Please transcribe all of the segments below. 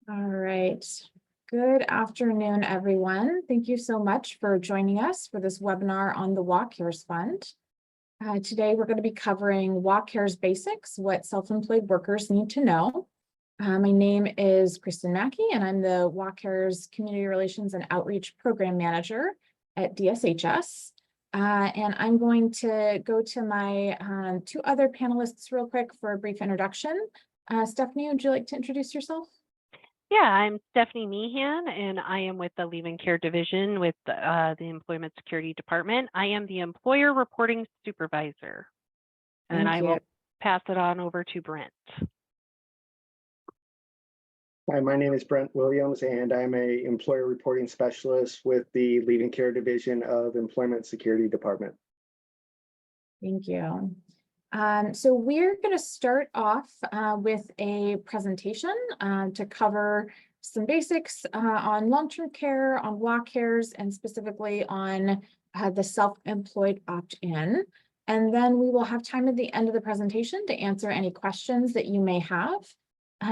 All right. Good afternoon, everyone. Thank you so much for joining us for this webinar on the WA Cares Fund. Today, we're going to be covering WA Cares Basics, what self-employed workers need to know. My name is Kristen Mackey, and I'm the WA Cares Community Relations and Outreach Program Manager at DSHS. And I'm going to go to my two other panelists real quick for a brief introduction. Stephanie, would you like to introduce yourself? Yeah, I'm Stephanie Meehan, and I am with the Leave and Care Division with the Employment Security Department. I am the Employer Reporting Supervisor, and I will pass it on over to Brent. Hi, my name is Brent Williams, and I'm an Employer Reporting Specialist with the Leave and Care Division of Employment Security Department. Thank you. So we're going to start off with a presentation to cover some basics on long-term care, on WA Cares, and specifically on the self-employed opt-in. And then we will have time at the end of the presentation to answer any questions that you may have.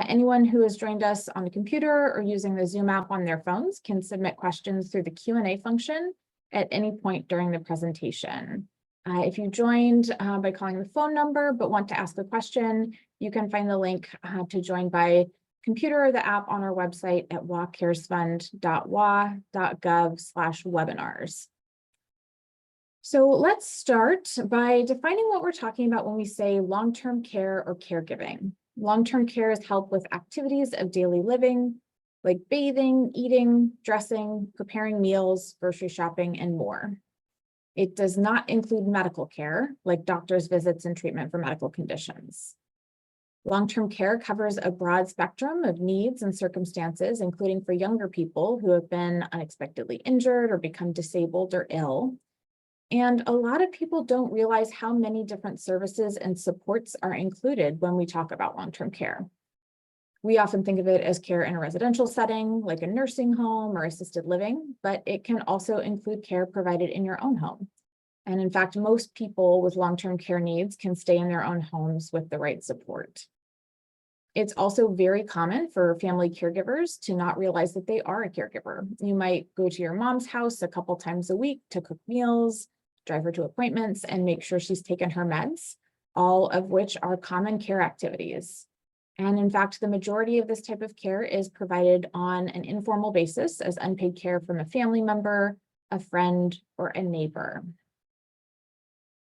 Anyone who has joined us on the computer or using the Zoom app on their phones can submit questions through the Q&A function at any point during the presentation. If you joined by calling the phone number but want to ask a question, you can find the link to join by computer or the app on our website at wacaresfund.wa.gov/webinars. So let's start by defining what we're talking about when we say long-term care or caregiving. Long-term care is help with activities of daily living, like bathing, eating, dressing, preparing meals, grocery shopping, and more. It does not include medical care, like doctor's visits and treatment for medical conditions. Long-term care covers a broad spectrum of needs and circumstances, including for younger people who have been unexpectedly injured or become disabled or ill. And a lot of people don't realize how many different services and supports are included when we talk about long-term care. We often think of it as care in a residential setting, like a nursing home or assisted living, but it can also include care provided in your own home. And in fact, most people with long-term care needs can stay in their own homes with the right support. It's also very common for family caregivers to not realize that they are a caregiver. You might go to your mom's house a couple times a week to cook meals, drive her to appointments, and make sure she's taken her meds, all of which are common care activities. And in fact, the majority of this type of care is provided on an informal basis as unpaid care from a family member, a friend, or a neighbor.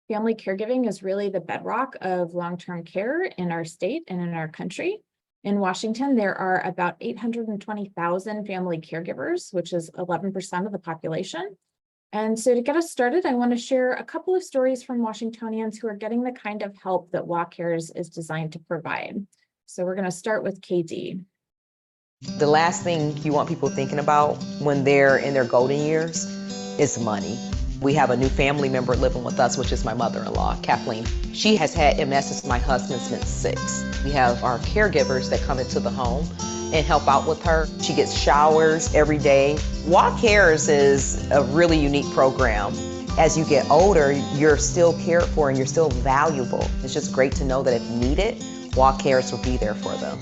Family caregiving is really the bedrock of long-term care in our state and in our country. In Washington, there are about 820,000 family caregivers, which is 11% of the population. And so to get us started, I want to share a couple of stories from Washingtonians who are getting the kind of help that WA Cares is designed to provide. So we're going to start with KD. The last thing you want people thinking about when they're in their golden years is money. We have a new family member living with us, which is my mother-in-law, Kathleen. She has had MS since my husband's been 6. We have our caregivers that come into the home and help out with her. She gets showers every day. WA Cares is a really unique program. As you get older, you're still cared for and you're still valuable. It's just great to know that if needed, WA Cares will be there for them.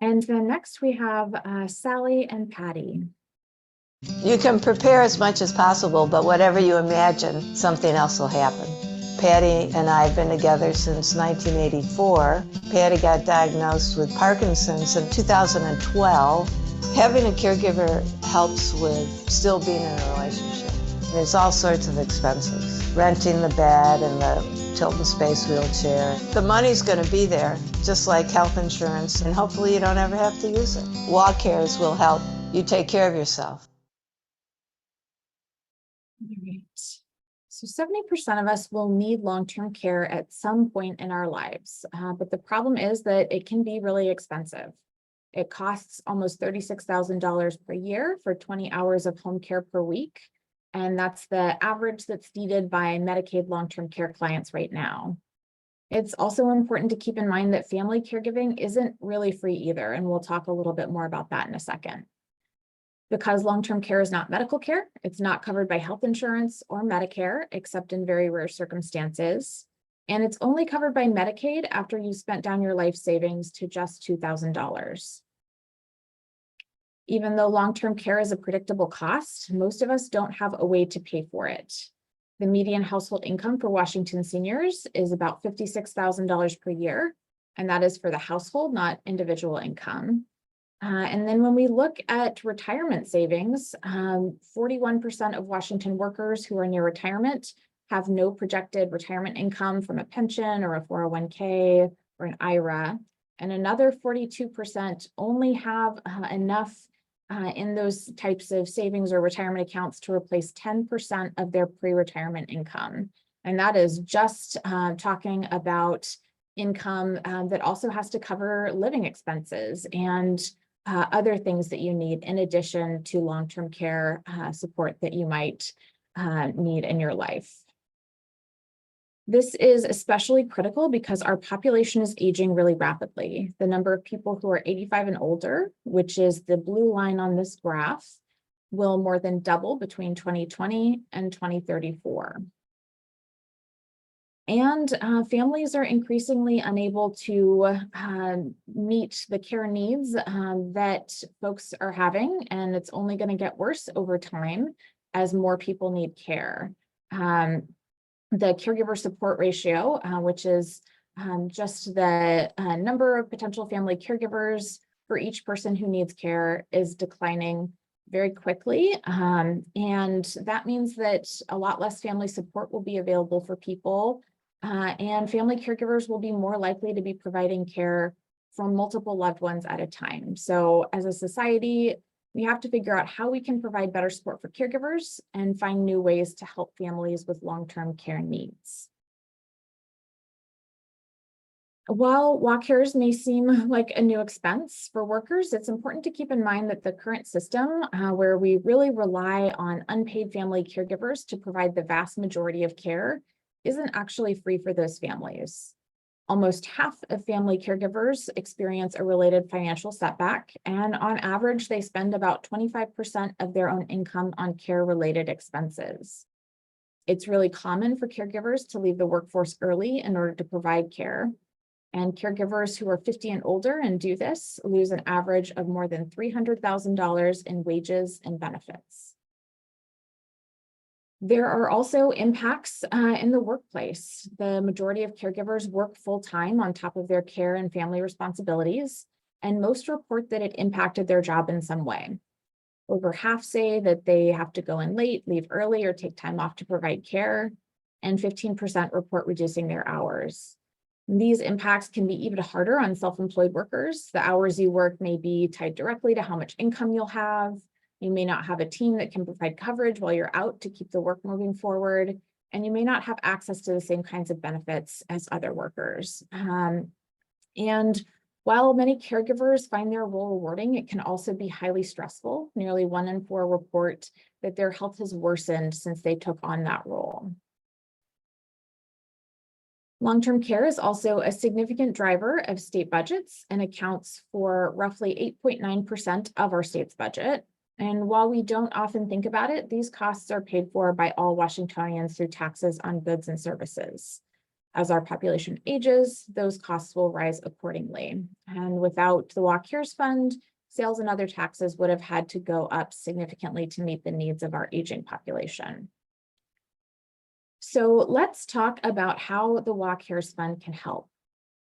And then next we have Sally and Patty. You can prepare as much as possible, but whatever you imagine, something else will happen. Patty and I have been together since 1984. Patty got diagnosed with Parkinson's in 2012. Having a caregiver helps with still being in a relationship. There's all sorts of expenses. Renting the bed and the Tilton Space wheelchair. The money's going to be there, just like health insurance, and hopefully you don't ever have to use it. WA Cares will help you take care of yourself. All right. So 70% of us will need long-term care at some point in our lives, but the problem is that it can be really expensive. It costs almost $36,000 per year for 20 hours of home care per week. And that's the average that's needed by Medicaid long-term care clients right now. It's also important to keep in mind that family caregiving isn't really free either, and we'll talk a little bit more about that in a second. Because long-term care is not medical care, it's not covered by health insurance or Medicare, except in very rare circumstances. And it's only covered by Medicaid after you spent down your life savings to just $2,000. Even though long-term care is a predictable cost, most of us don't have a way to pay for it. The median household income for Washington seniors is about $56,000 per year, and that is for the household, not individual income. And then when we look at retirement savings, 41% of Washington workers who are near retirement have no projected retirement income from a pension or a 401k or an IRA. And another 42% only have enough in those types of savings or retirement accounts to replace 10% of their pre-retirement income. And that is just talking about income that also has to cover living expenses and other things that you need in addition to long-term care support that you might need in your life. This is especially critical because our population is aging really rapidly. The number of people who are 85 and older, which is the blue line on this graph, will more than double between 2020 and 2034. And families are increasingly unable to meet the care needs that folks are having, and it's only going to get worse over time as more people need care. The caregiver support ratio, which is just the number of potential family caregivers for each person who needs care, is declining very quickly. And that means that a lot less family support will be available for people. And family caregivers will be more likely to be providing care for multiple loved ones at a time. So as a society, we have to figure out how we can provide better support for caregivers and find new ways to help families with long-term care needs. While walk cares may seem like a new expense for workers, it's important to keep in mind that the current system, where we really rely on unpaid family caregivers to provide the vast majority of care, isn't actually free for those families. Almost half of family caregivers experience a related financial setback, and on average, they spend about 25% of their own income on care-related expenses. It's really common for caregivers to leave the workforce early in order to provide care, and caregivers who are 50 and older and do this lose an average of more than $300,000 in wages and benefits. There are also impacts in the workplace. The majority of caregivers work full-time on top of their care and family responsibilities, and most report that it impacted their job in some way. Over half say that they have to go in late, leave early, or take time off to provide care, and 15% report reducing their hours. And these impacts can be even harder on self-employed workers. The hours you work may be tied directly to how much income you'll have. You may not have a team that can provide coverage while you're out to keep the work moving forward, and you may not have access to the same kinds of benefits as other workers. And while many caregivers find their role rewarding, it can also be highly stressful. Nearly 1 in 4 report that their health has worsened since they took on that role. Long-term care is also a significant driver of state budgets and accounts for roughly 8.9% of our state's budget. And while we don't often think about it, these costs are paid for by all Washingtonians through taxes on goods and services. As our population ages, those costs will rise accordingly. And without the Walk Cares Fund, sales and other taxes would have had to go up significantly to meet the needs of our aging population. So let's talk about how the Walk Cares Fund can help.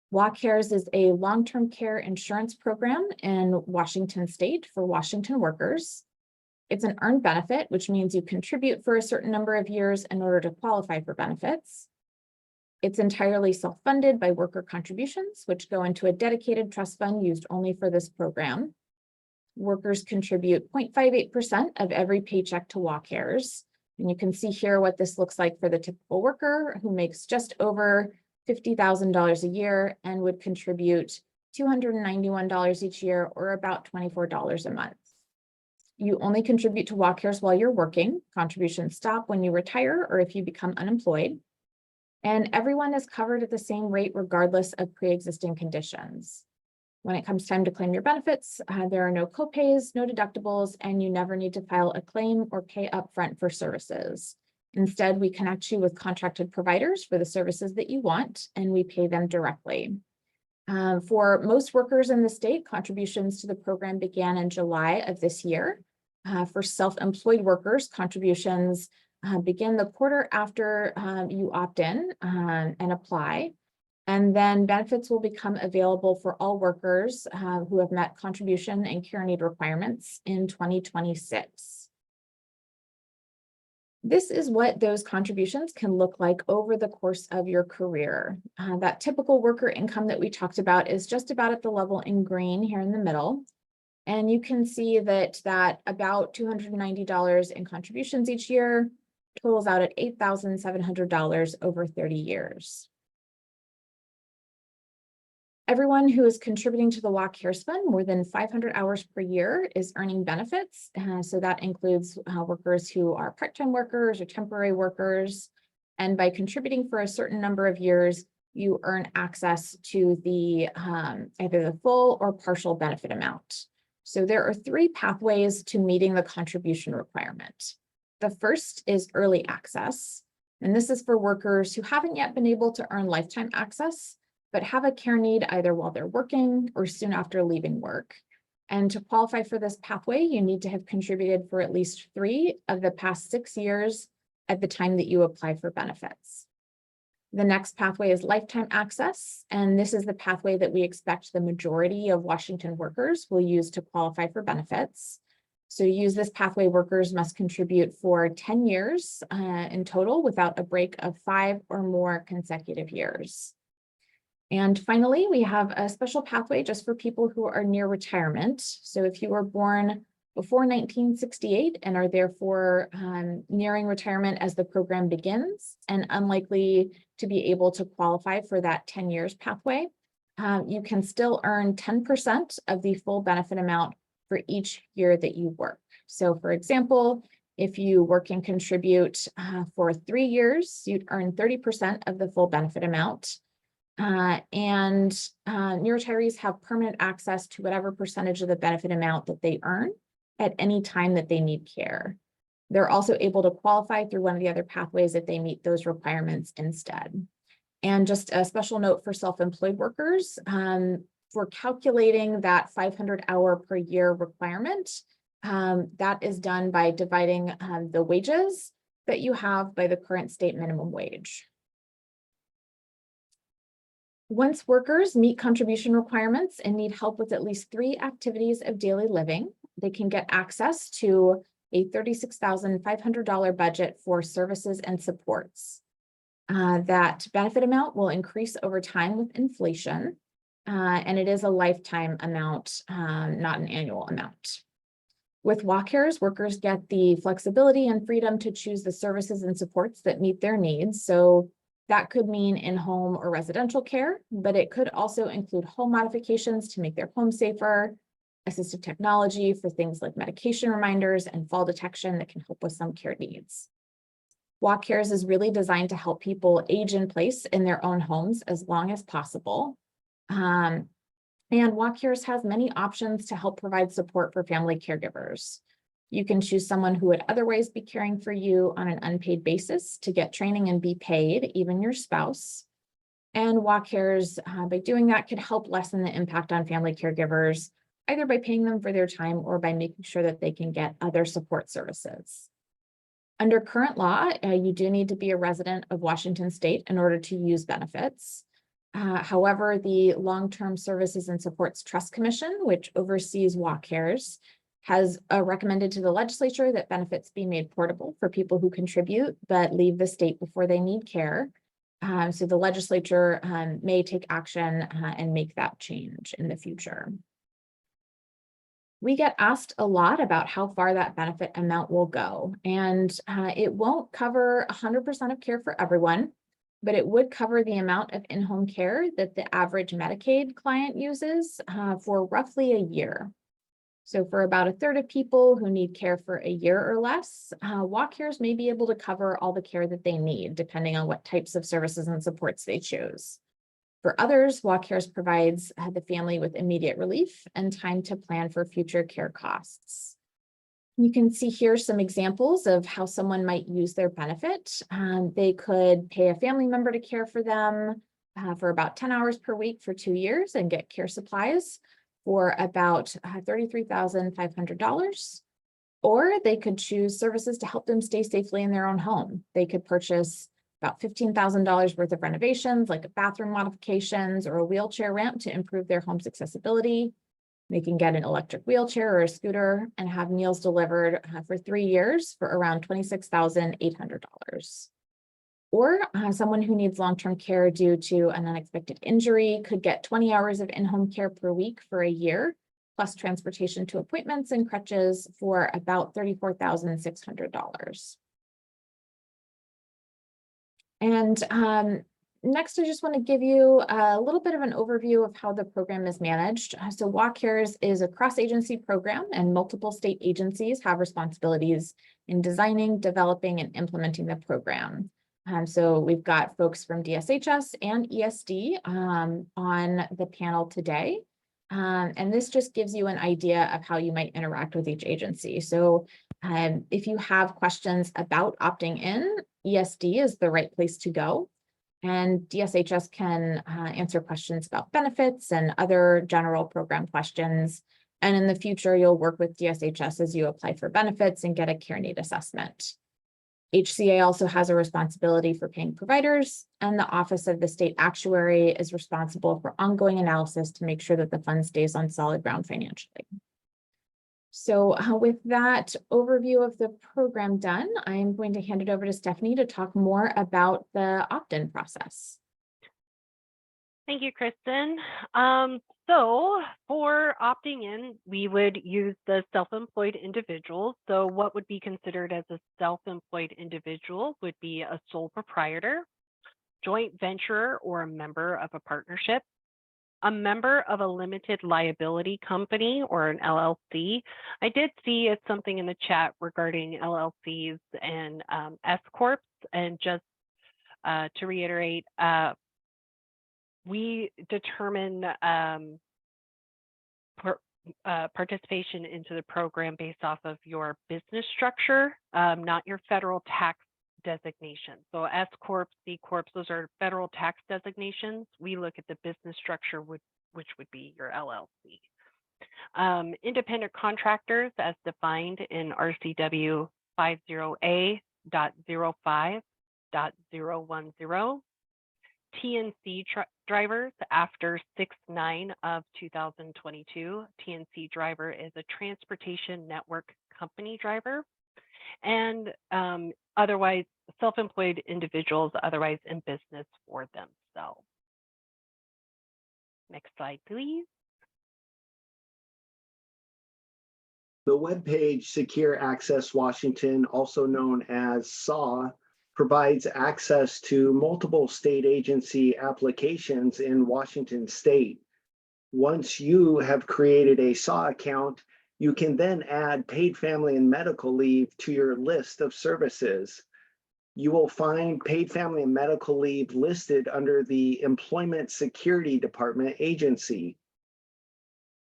Walk Cares is a long-term care insurance program in Washington state for Washington workers. It's an earned benefit, which means you contribute for a certain number of years in order to qualify for benefits. It's entirely self-funded by worker contributions, which go into a dedicated trust fund used only for this program. Workers contribute 0.58% of every paycheck to Walk Cares. And you can see here what this looks like for the typical worker who makes just over $50,000 a year and would contribute $291 each year, or about $24 a month. You only contribute to Walk Cares while you're working. Contributions stop when you retire or if you become unemployed. And everyone is covered at the same rate regardless of pre-existing conditions. When it comes time to claim your benefits, there are no copays, no deductibles, and you never need to file a claim or pay upfront for services. Instead, we connect you with contracted providers for the services that you want, and we pay them directly. For most workers in the state, contributions to the program began in July of this year. For self-employed workers, contributions begin the quarter after you opt in and apply. And then benefits will become available for all workers who have met contribution and care need requirements in 2026. This is what those contributions can look like over the course of your career. That typical worker income that we talked about is just about at the level in green here in the middle. And you can see that about $290 in contributions each year totals out at $8,700 over 30 years. Everyone who is contributing to the WAC Cares Fund more than 500 hours per year is earning benefits. So that includes workers who are part-time workers or temporary workers. And by contributing for a certain number of years, you earn access to the either the full or partial benefit amount. So there are 3 pathways to meeting the contribution requirement. The first is early access. And this is for workers who haven't yet been able to earn lifetime access, but have a care need either while they're working or soon after leaving work. And to qualify for this pathway, you need to have contributed for at least 3 of the past 6 years at the time that you apply for benefits. The next pathway is lifetime access, and this is the pathway that we expect the majority of Washington workers will use to qualify for benefits. So to use this pathway, workers must contribute for 10 years in total without a break of 5 or more consecutive years. And finally, we have a special pathway just for people who are near retirement. So if you were born before 1968 and are therefore nearing retirement as the program begins and unlikely to be able to qualify for that 10 years pathway, you can still earn 10% of the full benefit amount for each year that you work. So for example, if you work and contribute for 3 years, you'd earn 30% of the full benefit amount. New retirees have permanent access to whatever percentage of the benefit amount that they earn at any time that they need care. They're also able to qualify through one of the other pathways if they meet those requirements instead. And just a special note for self-employed workers, for calculating that 500-hour per year requirement, that is done by dividing the wages that you have by the current state minimum wage. Once workers meet contribution requirements and need help with at least 3 activities of daily living, they can get access to a $36,500 budget for services and supports. That benefit amount will increase over time with inflation, and it is a lifetime amount, not an annual amount. With WAC Cares, workers get the flexibility and freedom to choose the services and supports that meet their needs. So that could mean in-home or residential care, but it could also include home modifications to make their home safer, assistive technology for things like medication reminders and fall detection that can help with some care needs. WAC Cares is really designed to help people age in place in their own homes as long as possible. And WAC Cares has many options to help provide support for family caregivers. You can choose someone who would otherwise be caring for you on an unpaid basis to get training and be paid, even your spouse. And WAC Cares, by doing that, could help lessen the impact on family caregivers, either by paying them for their time or by making sure that they can get other support services. Under current law, you do need to be a resident of Washington State in order to use benefits. However, the Long-Term Services and Supports Trust Commission, which oversees WAC Cares, has recommended to the legislature that benefits be made portable for people who contribute but leave the state before they need care. So the legislature may take action and make that change in the future. We get asked a lot about how far that benefit amount will go, and it won't cover 100% of care for everyone, but it would cover the amount of in-home care that the average Medicaid client uses for roughly a year. So for about 1/3 of people who need care for a year or less, WAC Cares may be able to cover all the care that they need, depending on what types of services and supports they choose. For others, WAC Cares provides the family with immediate relief and time to plan for future care costs. You can see here some examples of how someone might use their benefit. They could pay a family member to care for them for about 10 hours per week for 2 years and get care supplies for about $33,500. Or they could choose services to help them stay safely in their own home. They could purchase about $15,000 worth of renovations, like bathroom modifications or a wheelchair ramp to improve their home's accessibility. They can get an electric wheelchair or a scooter and have meals delivered for 3 years for around $26,800. Or someone who needs long-term care due to an unexpected injury could get 20 hours of in-home care per week for a year, plus transportation to appointments and crutches for about $34,600. And next, I just want to give you a little bit of an overview of how the program is managed. So Walk Cares is a cross-agency program, and multiple state agencies have responsibilities in designing, developing, and implementing the program. So we've got folks from DSHS and ESD on the panel today. And this just gives you an idea of how you might interact with each agency. So if you have questions about opting in, ESD is the right place to go. And DSHS can answer questions about benefits and other general program questions. And in the future, you'll work with DSHS as you apply for benefits and get a care need assessment. HCA also has a responsibility for paying providers, and the Office of the State Actuary is responsible for ongoing analysis to make sure that the fund stays on solid ground financially. So with that overview of the program done, I'm going to hand it over to Stephanie to talk more about the opt-in process. Thank you, Kristen. So for opting in, we would use the self-employed individual. So what would be considered as a self-employed individual would be a sole proprietor, joint venturer, or a member of a partnership, a member of a limited liability company or an LLC. I did see something in the chat regarding LLCs and S Corps, and just to reiterate, we determine participation into the program based off of your business structure, not your federal tax designation. So S Corp, C Corp, those are federal tax designations. We look at the business structure, which would be your LLC. Independent contractors, as defined in RCW 50A.05.010. TNC drivers after 6/9 of 2022. TNC driver is a transportation network company driver, and otherwise self-employed individuals otherwise in business for themselves. Next slide, please. The webpage Secure Access Washington, also known as SAW, provides access to multiple state agency applications in Washington state. Once you have created a SAW account, you can then add paid family and medical leave to your list of services. You will find paid family and medical leave listed under the Employment Security Department agency.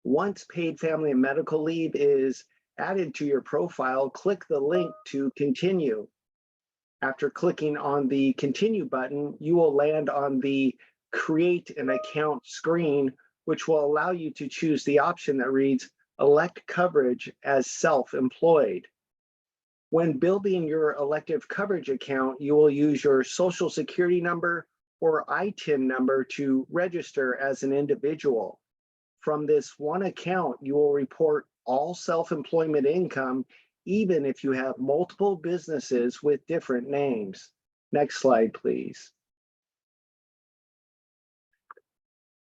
Once paid family and medical leave is added to your profile, click the link to continue. After clicking on the continue button, you will land on the create an account screen, which will allow you to choose the option that reads elect coverage as self-employed. When building your elective coverage account, you will use your social security number or ITIN number to register as an individual. From this one account, you will report all self-employment income, even if you have multiple businesses with different names. Next slide, please.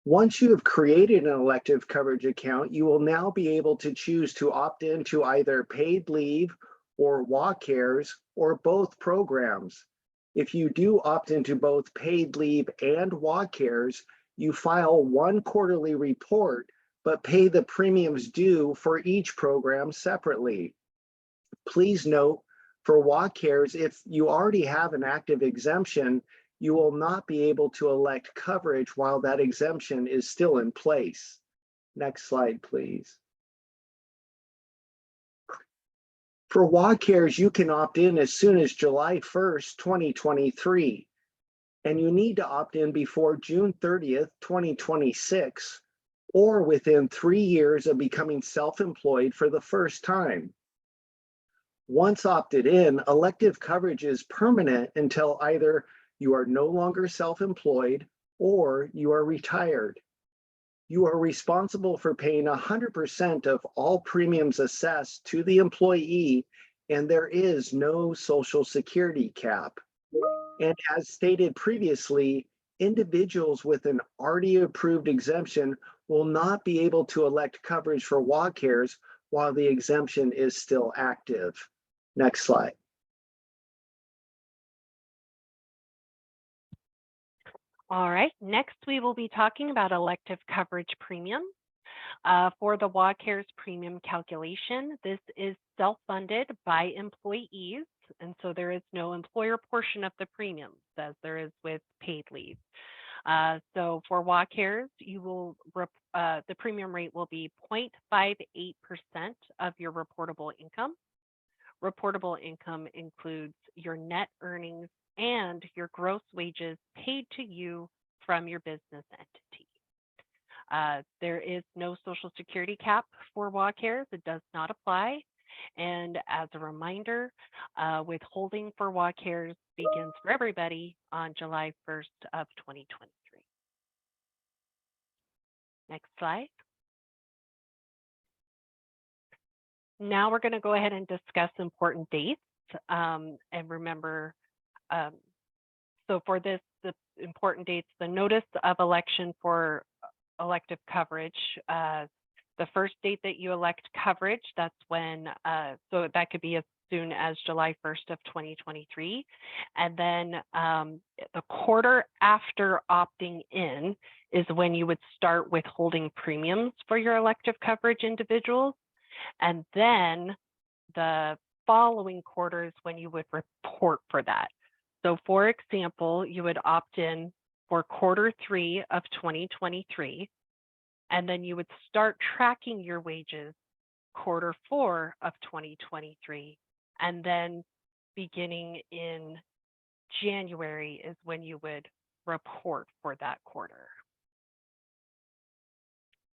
Once you have created an elective coverage account, you will now be able to choose to opt into either paid leave or Walk Cares or both programs. If you do opt into both paid leave and Walk Cares, you file one quarterly report, but pay the premiums due for each program separately. Please note, for Walk Cares, if you already have an active exemption, you will not be able to elect coverage while that exemption is still in place. Next slide, please. For WACARES, you can opt in as soon as July 1st, 2023, and you need to opt in before June 30th, 2026, or within 3 years of becoming self-employed for the first time. Once opted in, elective coverage is permanent until either you are no longer self-employed or you are retired. You are responsible for paying 100% of all premiums assessed to the employee, and there is no Social Security cap. And as stated previously, individuals with an already approved exemption will not be able to elect coverage for WACARES while the exemption is still active. Next slide. All right, next we will be talking about elective coverage premium. For the WACARES premium calculation, this is self-funded by employees, and so there is no employer portion of the premiums as there is with paid leave. So for WACARES, the premium rate will be 0.58% of your reportable income. Reportable income includes your net earnings and your gross wages paid to you from your business entity. There is no Social Security cap for WACARES. It does not apply. And as a reminder, withholding for WACARES begins for everybody on July 1st of 2023. Next slide. Now we're going to go ahead and discuss important dates. And remember, so for this, the important dates, the notice of election for elective coverage, the first date that you elect coverage, that's when, so that could be as soon as July 1st of 2023. And then the quarter after opting in is when you would start withholding premiums for your elective coverage individuals. And then the following quarter is when you would report for that. So for example, you would opt in for Q3 of 2023, and then you would start tracking your wages Q4 of 2023, and then beginning in January is when you would report for that quarter.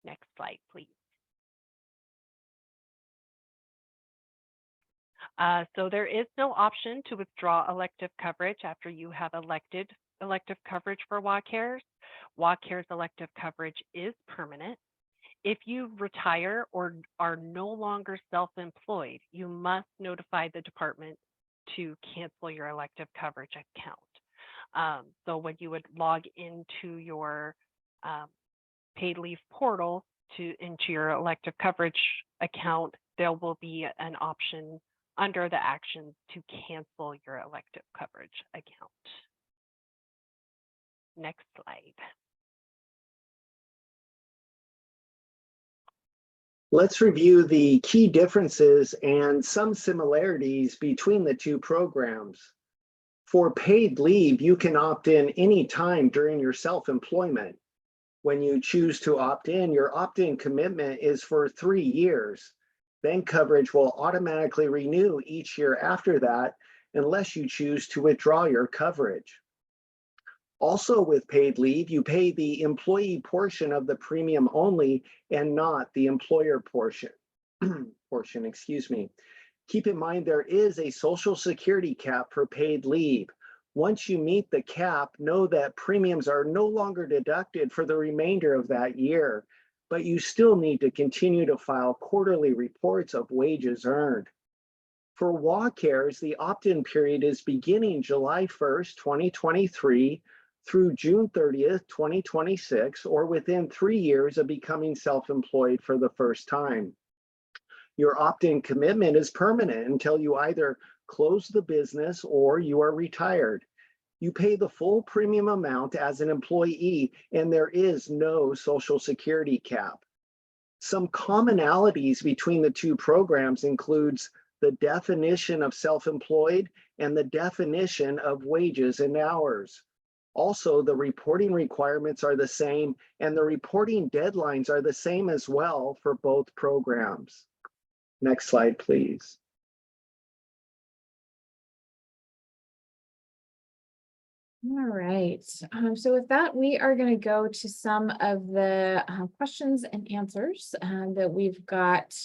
Next slide, please. So there is no option to withdraw elective coverage after you have elected elective coverage for WACARES. WACARES elective coverage is permanent. If you retire or are no longer self-employed, you must notify the department to cancel your elective coverage account. So when you would log into your paid leave portal into your elective coverage account, there will be an option under the actions to cancel your elective coverage account. Next slide. Let's review the key differences and some similarities between the two programs. For paid leave, you can opt in anytime during your self-employment. When you choose to opt in, your opt-in commitment is for 3 years. Then coverage will automatically renew each year after that, unless you choose to withdraw your coverage. Also with paid leave, you pay the employee portion of the premium only and not the employer portion. Excuse me. Keep in mind there is a Social Security cap for paid leave. Once you meet the cap, know that premiums are no longer deducted for the remainder of that year, but you still need to continue to file quarterly reports of wages earned. For WACARES, the opt-in period is beginning July 1st, 2023 through June 30th, 2026, or within 3 years of becoming self-employed for the first time. Your opt-in commitment is permanent until you either close the business or you are retired. You pay the full premium amount as an employee, and there is no Social Security cap. Some commonalities between the two programs includes the definition of self-employed and the definition of wages and hours. Also, the reporting requirements are the same, and the reporting deadlines are the same as well for both programs. Next slide, please. All right. So with that, we are going to go to some of the questions and answers that we've got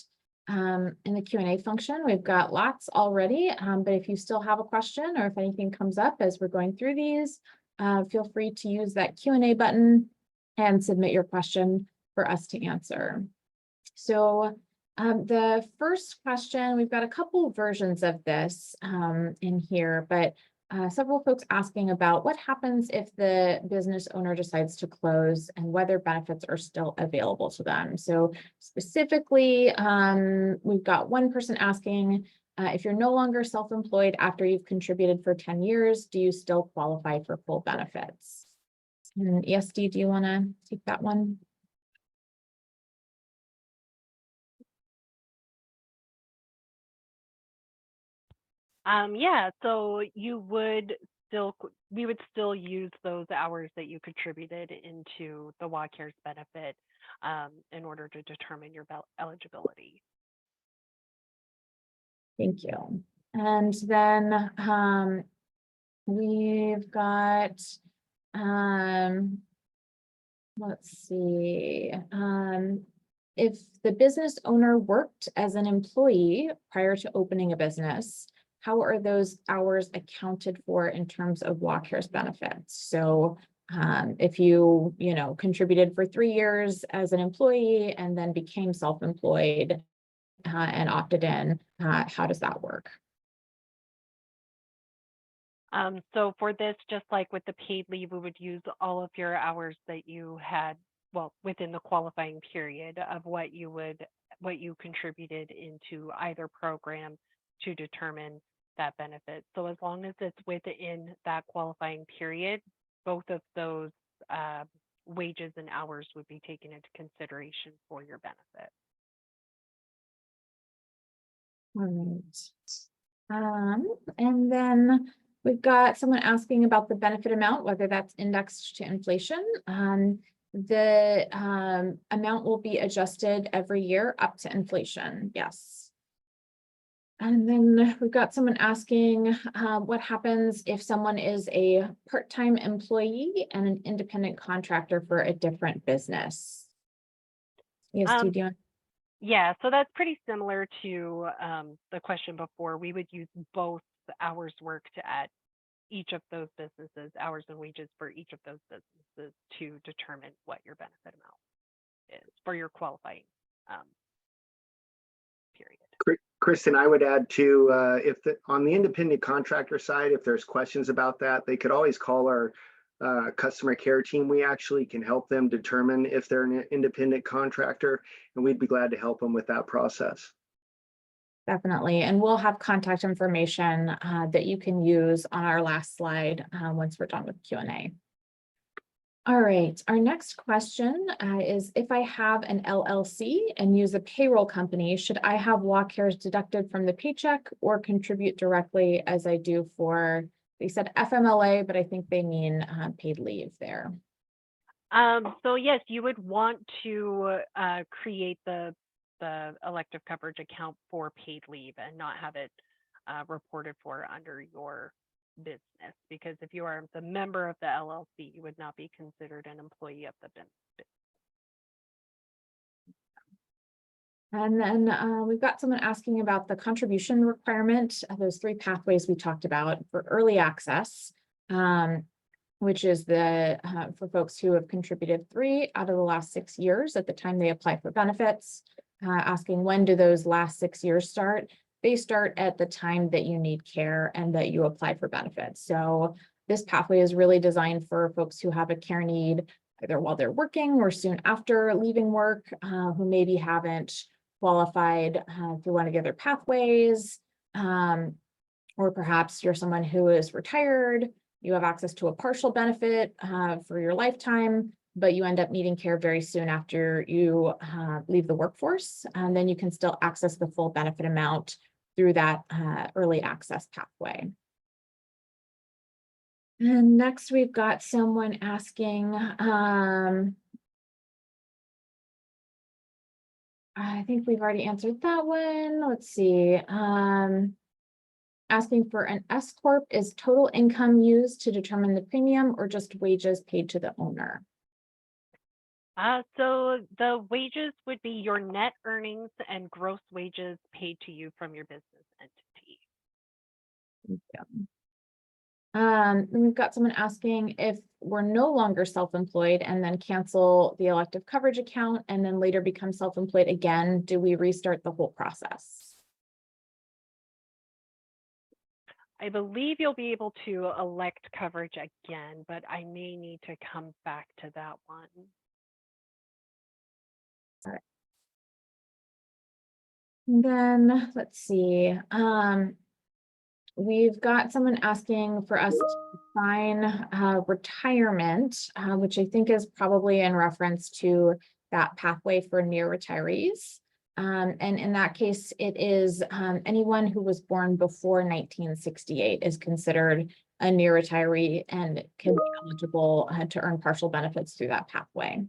in the Q&A function. We've got lots already, but if you still have a question or if anything comes up as we're going through these, feel free to use that Q&A button and submit your question for us to answer. So the first question, we've got a couple versions of this in here, but several folks asking about what happens if the business owner decides to close and whether benefits are still available to them. So specifically, we've got one person asking, if you're no longer self-employed after you've contributed for 10 years, do you still qualify for full benefits? And ESD, do you want to take that one? Yeah, so we would still use those hours that you contributed into the WA Cares benefit in order to determine your eligibility. Thank you. And then we've got, let's see, if the business owner worked as an employee prior to opening a business, how are those hours accounted for in terms of WA Cares benefits? So if you contributed for 3 years as an employee and then became self-employed and opted in, how does that work? So for this, just like with the paid leave, we would use all of your hours that you had, well, within the qualifying period of what you contributed into either program to determine that benefit. So as long as it's within that qualifying period, both of those wages and hours would be taken into consideration for your benefit. All right. And then we've got someone asking about the benefit amount, whether that's indexed to inflation. The amount will be adjusted every year up to inflation. Yes. And then we've got someone asking what happens if someone is a part-time employee and an independent contractor for a different business? Yes, do you want? Yeah, so that's pretty similar to the question before. We would use both hours worked at each of those businesses, hours and wages for each of those businesses to determine what your benefit amount is for your qualifying period. Kristen, I would add to on the independent contractor side, if there's questions about that, they could always call our customer care team. We actually can help them determine if they're an independent contractor, and we'd be glad to help them with that process. Definitely. And we'll have contact information that you can use on our last slide once we're done with Q&A. All right, our next question is, if I have an LLC and use a payroll company, should I have WA Cares deducted from the paycheck or contribute directly as I do for, they said FMLA, but I think they mean paid leave there. So yes, you would want to create the elective coverage account for paid leave and not have it reported for under your business, because if you are the member of the LLC, you would not be considered an employee of the business. And then we've got someone asking about the contribution requirement of those 3 pathways we talked about for early access, which is for folks who have contributed 3 out of the last 6 years at the time they apply for benefits, asking when do those last 6 years start? They start at the time that you need care and that you apply for benefits. So this pathway is really designed for folks who have a care need either while they're working or soon after leaving work, who maybe haven't qualified through one of the other pathways, or perhaps you're someone who is retired, you have access to a partial benefit for your lifetime, but you end up needing care very soon after you leave the workforce, and then you can still access the full benefit amount through that early access pathway. And next we've got someone asking, I think we've already answered that one. Let's see. asking for an S corp. Is total income used to determine the premium or just wages paid to the owner? So the wages would be your net earnings and gross wages paid to you from your business entity. We've got someone asking if we're no longer self-employed and then cancel the elective coverage account and then later become self-employed again, do we restart the whole process? I believe you'll be able to elect coverage again, but I may need to come back to that one. And then let's see. We've got someone asking for us to define retirement, which I think is probably in reference to that pathway for near retirees. And in that case, it is anyone who was born before 1968 is considered a near retiree and can be eligible to earn partial benefits through that pathway.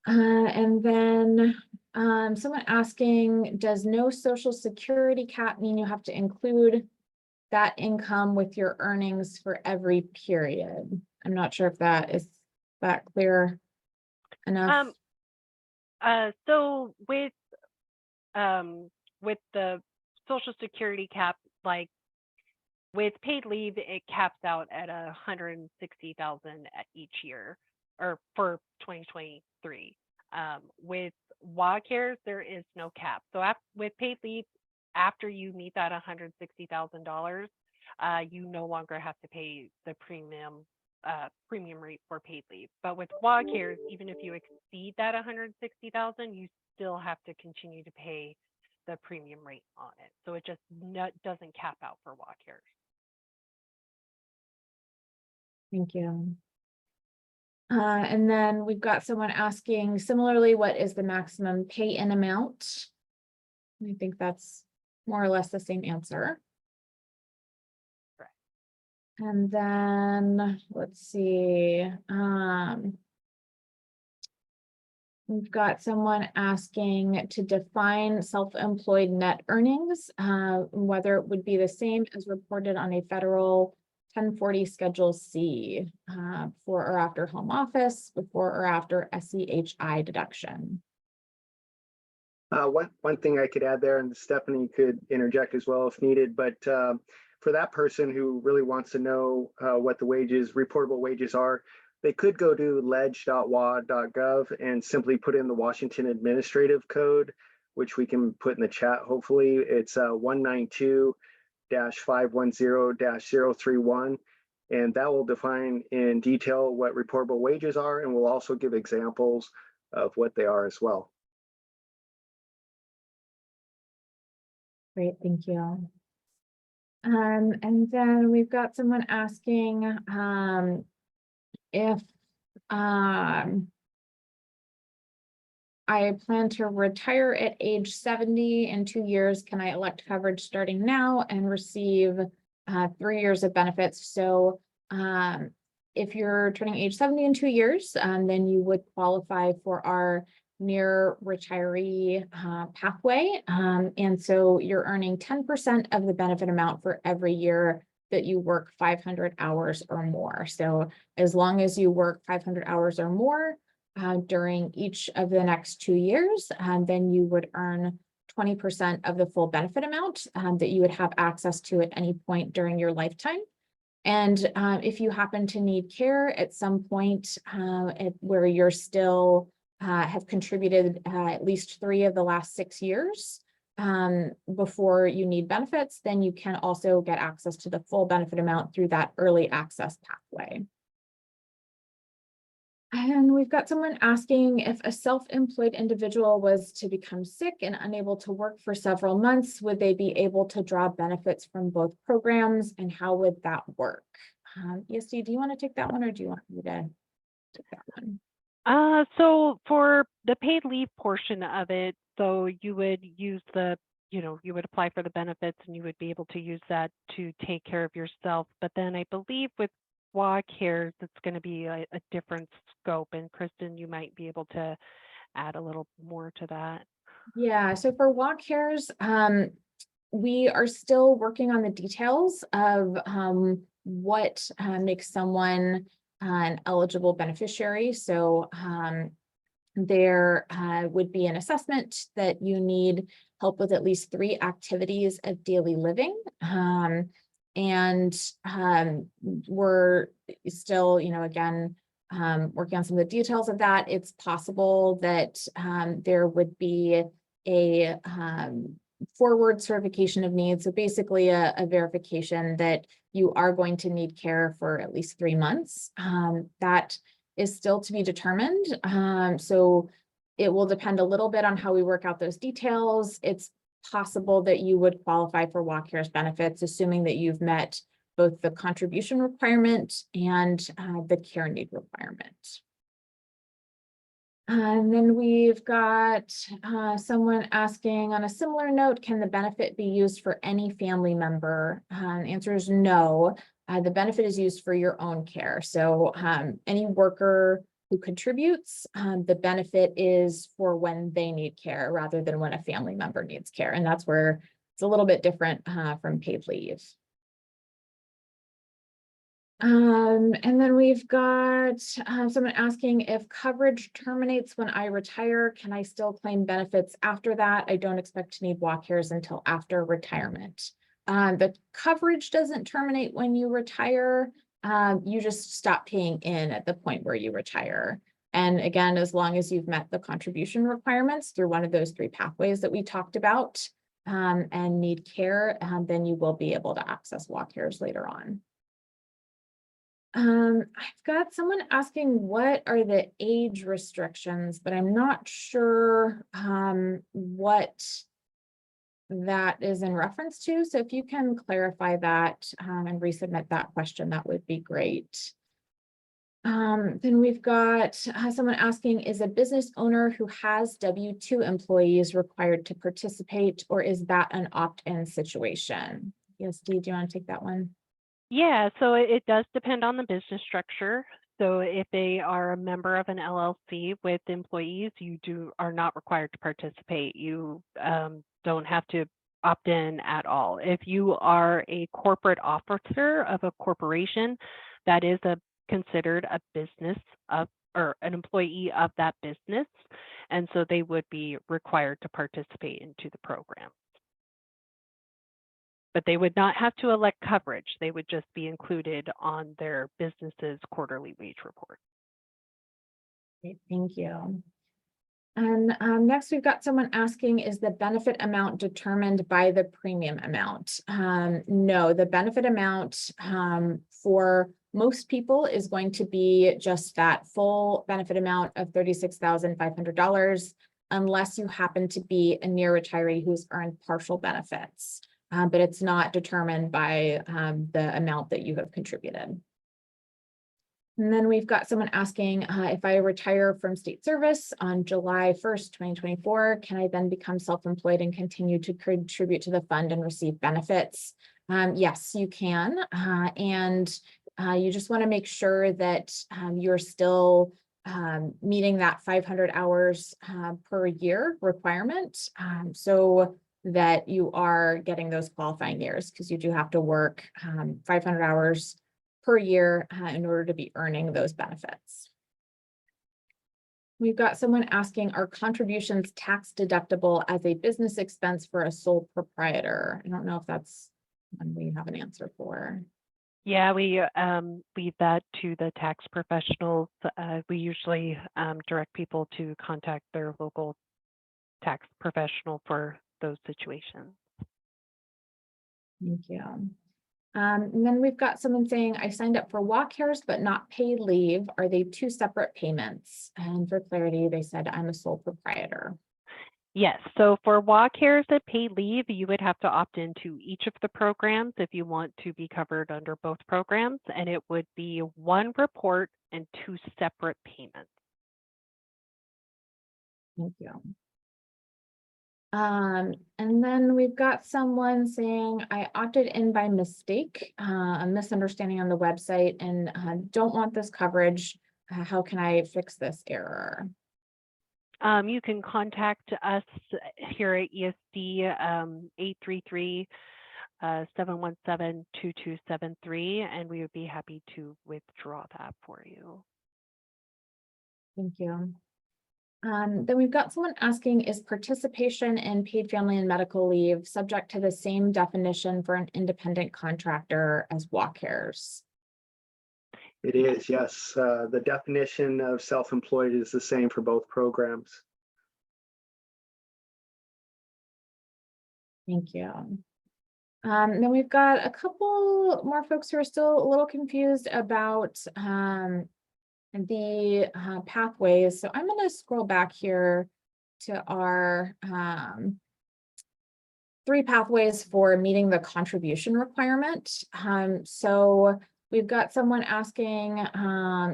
And then someone asking, does no Social Security cap mean you have to include that income with your earnings for every period? I'm not sure if that is that clear enough. So with the Social Security cap, like with paid leave, it caps out at $160,000 at each year, or for 2023. With WACARES, there is no cap. So with paid leave, after you meet that $160,000, you no longer have to pay the premium rate for paid leave. But with WACARES, even if you exceed that $160,000, you still have to continue to pay the premium rate on it. So it just doesn't cap out for WACARES. Thank you. And then we've got someone asking similarly, what is the maximum pay-in amount? I think that's more or less the same answer. Correct. And then let's see. We've got someone asking to define self-employed net earnings, whether it would be the same as reported on a federal 1040 Schedule C, before or after home office, before or after SEHI deduction. One thing I could add there, and Stephanie could interject as well if needed, but for that person who really wants to know what the reportable wages are, they could go to ledge.wa.gov and simply put in the Washington Administrative Code, which we can put in the chat, hopefully. It's 192-510-031, and that will define in detail what reportable wages are, and will also give examples of what they are as well. Great, thank you. And then we've got someone asking if I plan to retire at age 70 in 2 years, can I elect coverage starting now and receive 3 years of benefits? So if you're turning age 70 in 2 years, then you would qualify for our near retiree pathway. And so you're earning 10% of the benefit amount for every year that you work 500 hours or more. So as long as you work 500 hours or more during each of the next 2 years, then you would earn 20% of the full benefit amount that you would have access to at any point during your lifetime. And if you happen to need care at some point where you're still have contributed at least 3 of the last 6 years before you need benefits, then you can also get access to the full benefit amount through that early access pathway. And we've got someone asking if a self-employed individual was to become sick and unable to work for several months, would they be able to draw benefits from both programs, and how would that work? ESD, do you want to take that one, or do you want me to take that one? So for the paid leave portion of it, so you would use you would apply for the benefits and you would be able to use that to take care of yourself. But then I believe with WACARES, it's going to be a different scope. And Kristen, you might be able to add a little more to that. Yeah, so for WACARES, we are still working on the details of what makes someone an eligible beneficiary. So there would be an assessment that you need help with at least 3 activities of daily living. We're still, again, working on some of the details of that. It's possible that there would be a forward certification of needs. So basically a verification that you are going to need care for at least 3 months. That is still to be determined. So it will depend a little bit on how we work out those details. It's possible that you would qualify for WellCare's benefits, assuming that you've met both the contribution requirement and the care need requirement. And then we've got someone asking on a similar note, can the benefit be used for any family member? The answer is no. The benefit is used for your own care. So any worker who contributes, the benefit is for when they need care rather than when a family member needs care. And that's where it's a little bit different from paid leave. And then we've got someone asking if coverage terminates when I retire, can I still claim benefits after that? I don't expect to need WellCares until after retirement. The coverage doesn't terminate when you retire. You just stop paying in at the point where you retire. And again, as long as you've met the contribution requirements through one of those 3 pathways that we talked about and need care, then you will be able to access WellCares later on. I've got someone asking what are the age restrictions, but I'm not sure what that is in reference to. So if you can clarify that and resubmit that question, that would be great. Then we've got someone asking, is a business owner who has W-2 employees required to participate, or is that an opt-in situation? Yes, Dee, do you want to take that one? Yeah, so it does depend on the business structure. So if they are a member of an LLC with employees, you are not required to participate. You don't have to opt in at all. If you are a corporate officer of a corporation, that is considered a business of or an employee of that business, and so they would be required to participate into the program. But they would not have to elect coverage. They would just be included on their business's quarterly wage report. Great, thank you. And next we've got someone asking, is the benefit amount determined by the premium amount? No, the benefit amount for most people is going to be just that full benefit amount of $36,500, unless you happen to be a near retiree who's earned partial benefits. But it's not determined by the amount that you have contributed. And then we've got someone asking if I retire from state service on July 1st, 2024, can I then become self-employed and continue to contribute to the fund and receive benefits? Yes, you can. You just want to make sure that you're still meeting that 500 hours per year requirement. So that you are getting those qualifying years, because you do have to work 500 hours per year in order to be earning those benefits. We've got someone asking, are contributions tax deductible as a business expense for a sole proprietor? I don't know if that's one we have an answer for. Yeah, we leave that to the tax professionals. We usually direct people to contact their local tax professional for those situations. Thank you. And then we've got someone saying, I signed up for WellCares but not paid leave. Are they 2 separate payments? And for clarity, they said I'm a sole proprietor. Yes, so for WellCares and paid leave, you would have to opt into each of the programs if you want to be covered under both programs, and it would be 1 report and 2 separate payments. Thank you. And then we've got someone saying, I opted in by mistake, a misunderstanding on the website, and don't want this coverage. How can I fix this error? You can contact us here at ESD 833-717-2273, and we would be happy to withdraw that for you. Thank you. Then we've got someone asking, is participation in paid family and medical leave subject to the same definition for an independent contractor as walk cares? It is, yes. The definition of self-employed is the same for both programs. Thank you. Then we've got a couple more folks who are still a little confused about the pathways. So I'm going to scroll back here to our 3 pathways for meeting the contribution requirement. So we've got someone asking,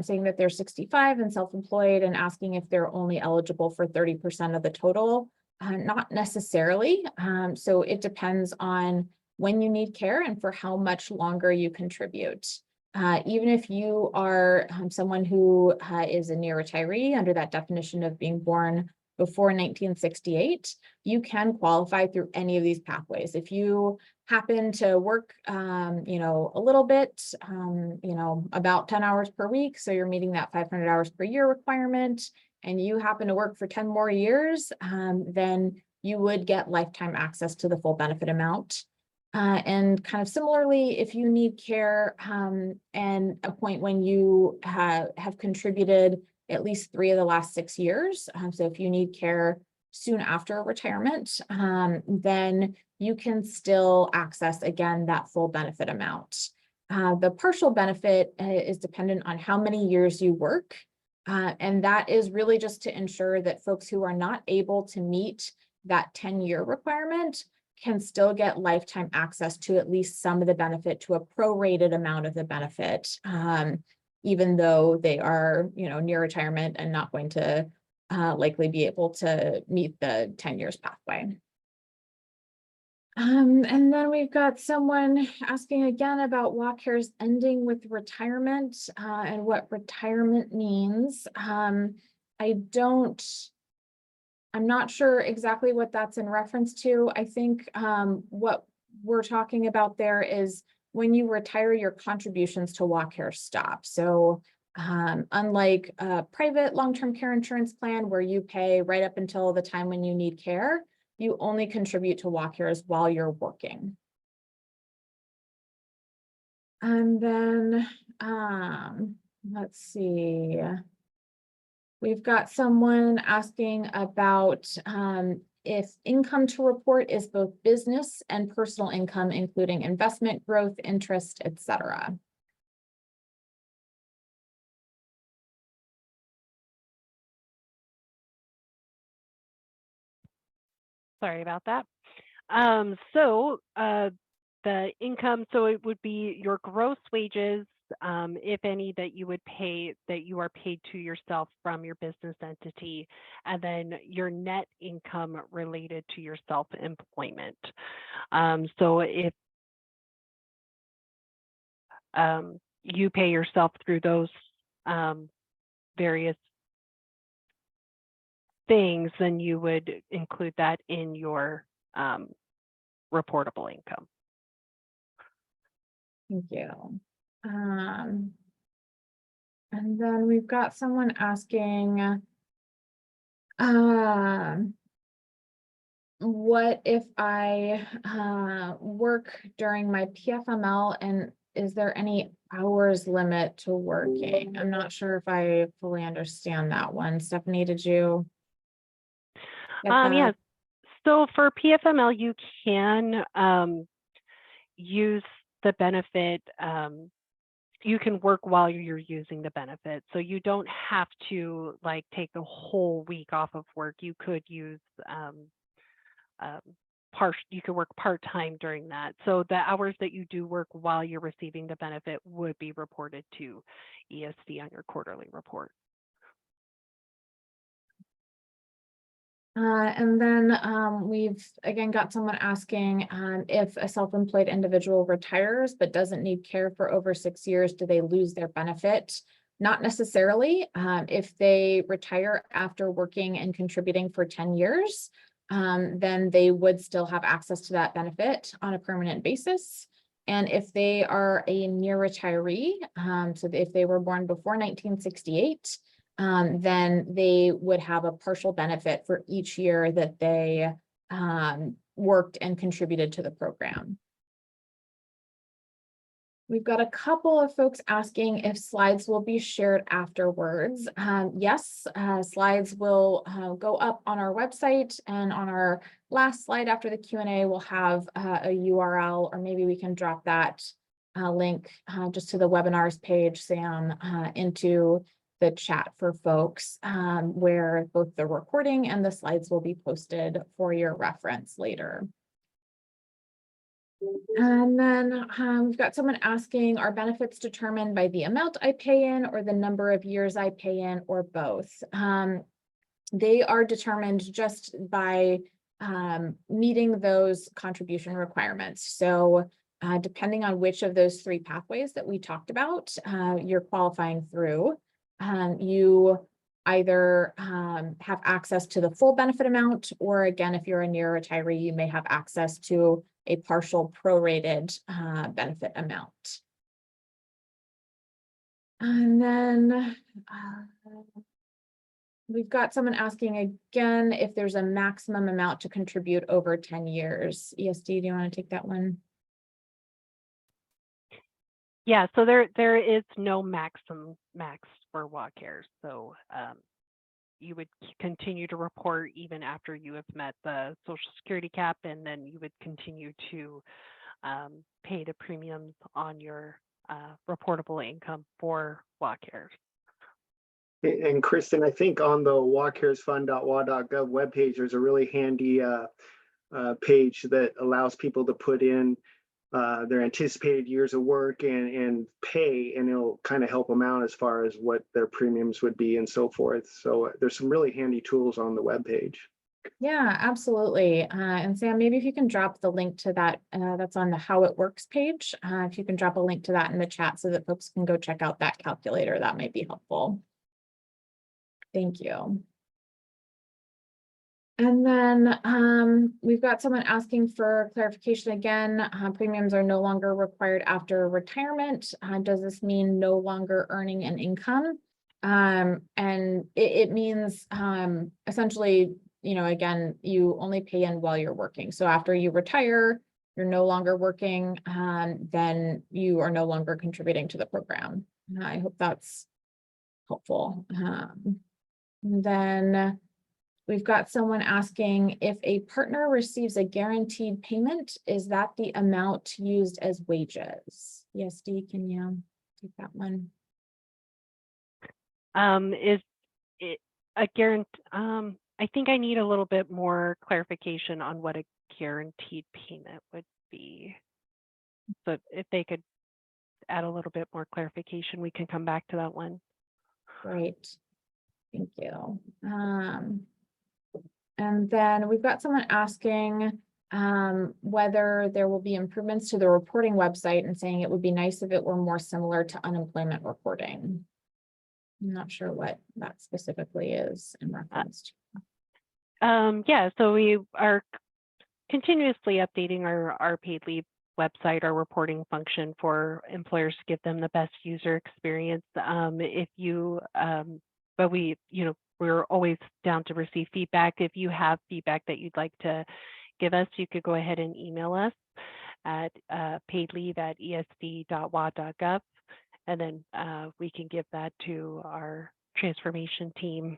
saying that they're 65 and self-employed and asking if they're only eligible for 30% of the total. Not necessarily. So it depends on when you need care and for how much longer you contribute. Even if you are someone who is a near retiree under that definition of being born before 1968, you can qualify through any of these pathways. If you happen to work, a little bit, about 10 hours per week, so you're meeting that 500 hours per year requirement, and you happen to work for 10 more years, then you would get lifetime access to the full benefit amount. And kind of similarly, if you need care and a point when you have contributed at least 3 of the last 6 years, so if you need care soon after retirement, then you can still access, again, that full benefit amount. The partial benefit is dependent on how many years you work, and that is really just to ensure that folks who are not able to meet that 10-year requirement can still get lifetime access to at least some of the benefit, to a prorated amount of the benefit, even though they are, near retirement and not going to likely be able to meet the 10 years pathway. And then we've got someone asking again about walk cares ending with retirement and what retirement means. I'm not sure exactly what that's in reference to. I think what we're talking about there is when you retire, your contributions to walk care stop. So unlike a private long-term care insurance plan where you pay right up until the time when you need care, you only contribute to walk cares while you're working. And then let's see. We've got someone asking about if income to report is both business and personal income, including investment, growth, interest, etc. Sorry about that. The income, so it would be your gross wages, if any, that you would pay, that you are paid to yourself from your business entity, and then your net income related to your self-employment. So if you pay yourself through those various things, then you would include that in your reportable income. Thank you. And then we've got someone asking, what if I work during my PFML, and is there any hours limit to working? I'm not sure if I fully understand that one. Stephanie, did you? Yeah. So for PFML, you can use the benefit. You can work while you're using the benefit. So you don't have to take a whole week off of work. You could use you could work part-time during that. So the hours that you do work while you're receiving the benefit would be reported to ESD on your quarterly report. And then we've again got someone asking if a self-employed individual retires but doesn't need care for over 6 years, do they lose their benefit? Not necessarily. If they retire after working and contributing for 10 years, then they would still have access to that benefit on a permanent basis. And if they are a near retiree, so if they were born before 1968, then they would have a partial benefit for each year that they worked and contributed to the program. We've got a couple of folks asking if slides will be shared afterwards. Yes, slides will go up on our website, and on our last slide after the Q&A, we'll have a URL, or maybe we can drop that link just to the webinars page, Sam, into the chat for folks, where both the recording and the slides will be posted for your reference later. And then we've got someone asking, are benefits determined by the amount I pay in or the number of years I pay in, or both? They are determined just by meeting those contribution requirements. So depending on which of those three pathways that we talked about, you're qualifying through, you either have access to the full benefit amount, or again, if you're a near retiree, you may have access to a partial prorated benefit amount. And then we've got someone asking again if there's a maximum amount to contribute over 10 years. ESD, do you want to take that one? Yeah, so there is no max for WACARE. So you would continue to report even after you have met the Social Security cap, and then you would continue to pay the premiums on your reportable income for WACARE. And Kristen, I think on the wacaresfund.wa.gov webpage, there's a really handy page that allows people to put in their anticipated years of work and pay, and it'll kind of help them out as far as what their premiums would be and so forth. So there's some really handy tools on the webpage. Yeah, absolutely. And Sam, maybe if you can drop the link to that, that's on the How It Works page. If you can drop a link to that in the chat so that folks can go check out that calculator, that might be helpful. Thank you. And then we've got someone asking for clarification again. Premiums are no longer required after retirement. Does this mean no longer earning an income? And it means essentially, you know, again, you only pay in while you're working. So after you retire, you're no longer working, then you are no longer contributing to the program. I hope that's helpful. Then we've got someone asking if a partner receives a guaranteed payment, is that the amount used as wages? Yes, Dee, can you take that one? Is it a guarantee? I think I need a little bit more clarification on what a guaranteed payment would be. So if they could add a little bit more clarification, we can come back to that one. Great, thank you. And then we've got someone asking whether there will be improvements to the reporting website, and saying it would be nice if it were more similar to unemployment reporting. I'm not sure what that specifically is in reference to. Yeah, so we are continuously updating our paid leave website, our reporting function for employers to give them the best user experience. If you, but we, you know, we're always down to receive feedback. If you have feedback that you'd like to give us, you could go ahead and email us at paidleave@esd.wa.gov, and then we can give that to our transformation team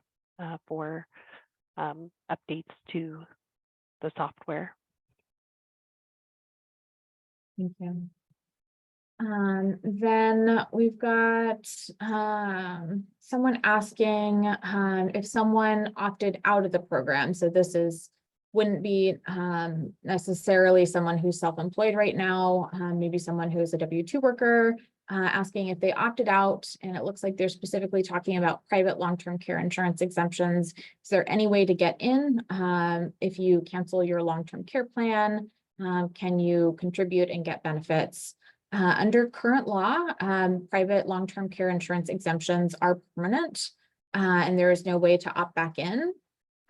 for updates to the software. Thank you. Then we've got someone asking if someone opted out of the program. So this wouldn't be necessarily someone who's self-employed right now, maybe someone who is a W-2 worker, asking if they opted out, and it looks like they're specifically talking about private long-term care insurance exemptions. Is there any way to get in if you cancel your long-term care plan? Can you contribute and get benefits? Under current law, private long-term care insurance exemptions are permanent, and there is no way to opt back in.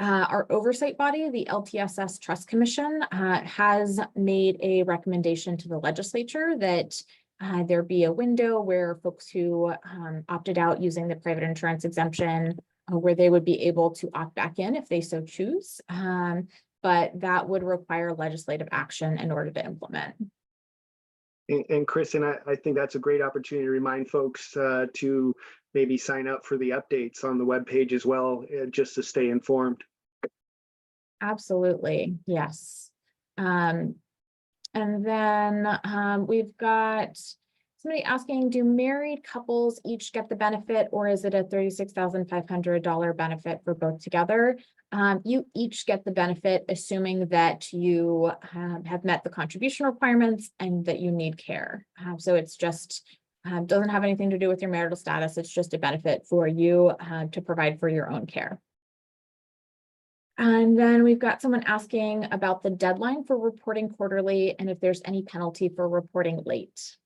Our oversight body, the LTSS Trust Commission, has made a recommendation to the legislature that there be a window where folks who opted out using the private insurance exemption, where they would be able to opt back in if they so choose. But that would require legislative action in order to implement. And Kristen, I think that's a great opportunity to remind folks to maybe sign up for the updates on the webpage as well, just to stay informed. Absolutely, yes. And then we've got somebody asking, do married couples each get the benefit, or is it a $36,500 benefit for both together? You each get the benefit, assuming that you have met the contribution requirements and that you need care. So it's just doesn't have anything to do with your marital status. It's just a benefit for you to provide for your own care. And then we've got someone asking about the deadline for reporting quarterly and if there's any penalty for reporting late.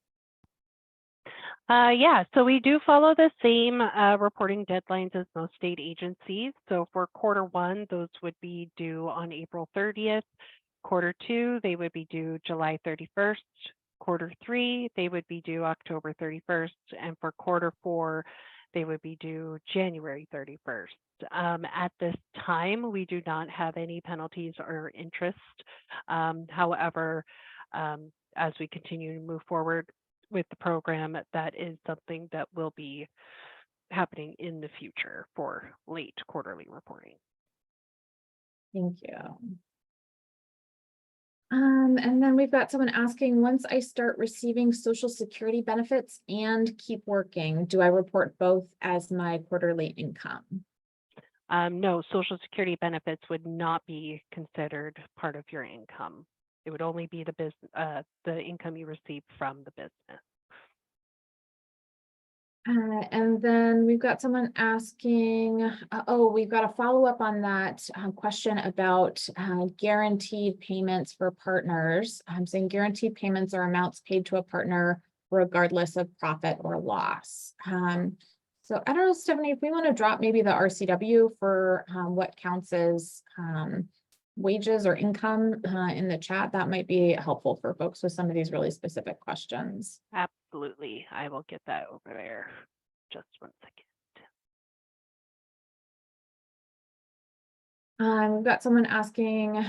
Yeah, so we do follow the same reporting deadlines as most state agencies. So for quarter one, those would be due on April 30th. Quarter two, they would be due July 31st. Quarter three, they would be due October 31st. And for quarter four, they would be due January 31st. At this time, we do not have any penalties or interest. However, as we continue to move forward with the program, that is something that will be happening in the future for late quarterly reporting. Thank you. And then we've got someone asking, once I start receiving Social Security benefits and keep working, do I report both as my quarterly income? No, Social Security benefits would not be considered part of your income. It would only be the business, the income you receive from the business. And then we've got someone asking, we've got a follow-up on that question about guaranteed payments for partners. I'm saying guaranteed payments are amounts paid to a partner regardless of profit or loss. So I don't know, Stephanie, if we want to drop maybe the RCW for what counts as wages or income in the chat, that might be helpful for folks with some of these really specific questions. Absolutely. I will get that over there. Just 1 second. We've got someone asking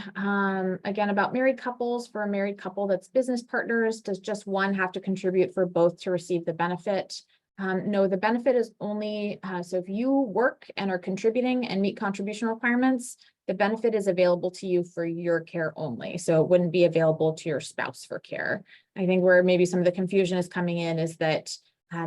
again about married couples. For a married couple that's business partners, does just one have to contribute for both to receive the benefit? No, the benefit is only, so if you work and are contributing and meet contribution requirements, the benefit is available to you for your care only. So it wouldn't be available to your spouse for care. I think where maybe some of the confusion is coming in is that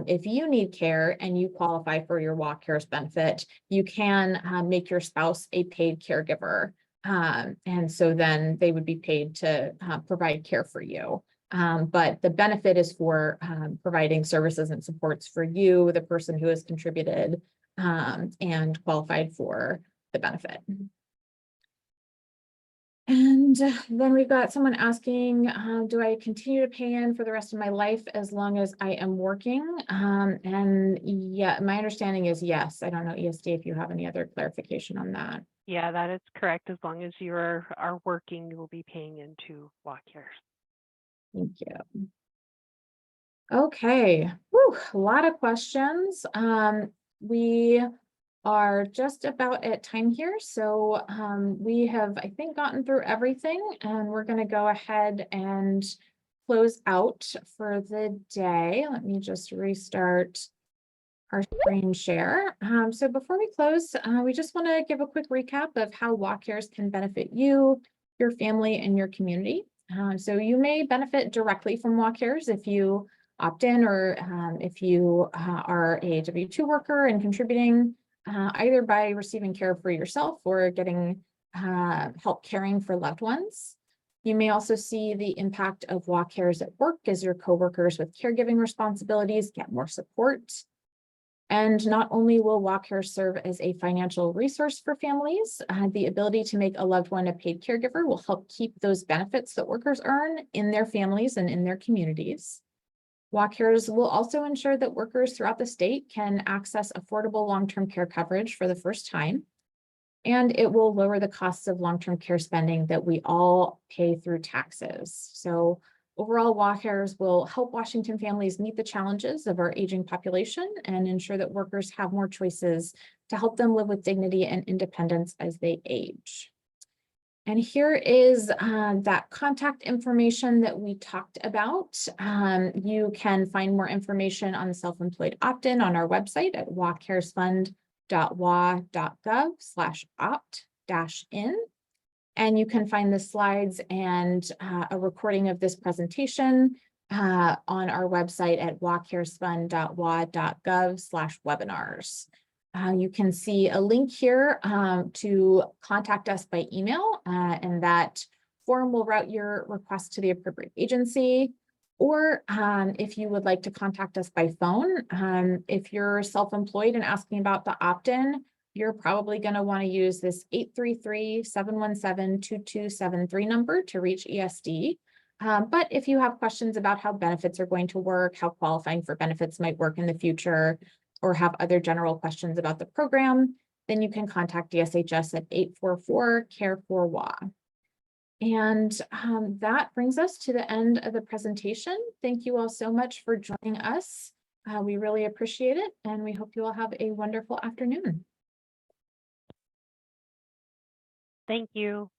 if you need care and you qualify for your Walk Cares benefit, you can make your spouse a paid caregiver. And so then they would be paid to provide care for you. But the benefit is for providing services and supports for you, the person who has contributed and qualified for the benefit. And then we've got someone asking, do I continue to pay in for the rest of my life as long as I am working? And yeah, my understanding is yes. I don't know, ESD, if you have any other clarification on that. Yeah, that is correct. As long as you are working, you will be paying into Walk Cares. Thank you. Okay, whew, a lot of questions. We are just about at time here. So we have, I think, gotten through everything, and we're going to go ahead and close out for the day. Let me just restart our screen share. So before we close, we just want to give a quick recap of how Walk Cares can benefit you, your family, and your community. So you may benefit directly from Walk Cares if you opt in, or if you are a W-2 worker and contributing either by receiving care for yourself or getting help caring for loved ones. You may also see the impact of Walk Cares at work as your coworkers with caregiving responsibilities get more support. And not only will Walk Cares serve as a financial resource for families, the ability to make a loved one a paid caregiver will help keep those benefits that workers earn in their families and in their communities. WACARES will also ensure that workers throughout the state can access affordable long-term care coverage for the first time. And it will lower the costs of long-term care spending that we all pay through taxes. So overall, WACARES will help Washington families meet the challenges of our aging population and ensure that workers have more choices to help them live with dignity and independence as they age. And here is that contact information that we talked about. You can find more information on the self-employed opt-in on our website at wacaresfund.wa.gov/opt-in. And you can find the slides and a recording of this presentation on our website at wacaresfund.wa.gov/webinars. You can see a link here to contact us by email, and that form will route your request to the appropriate agency. Or if you would like to contact us by phone, if you're self-employed and asking about the opt-in, you're probably going to want to use this 833-717-2273 number to reach ESD. But if you have questions about how benefits are going to work, how qualifying for benefits might work in the future, or have other general questions about the program, then you can contact DSHS at 844-CARE4WA. And that brings us to the end of the presentation. Thank you all so much for joining us. We really appreciate it, and we hope you all have a wonderful afternoon. Thank you.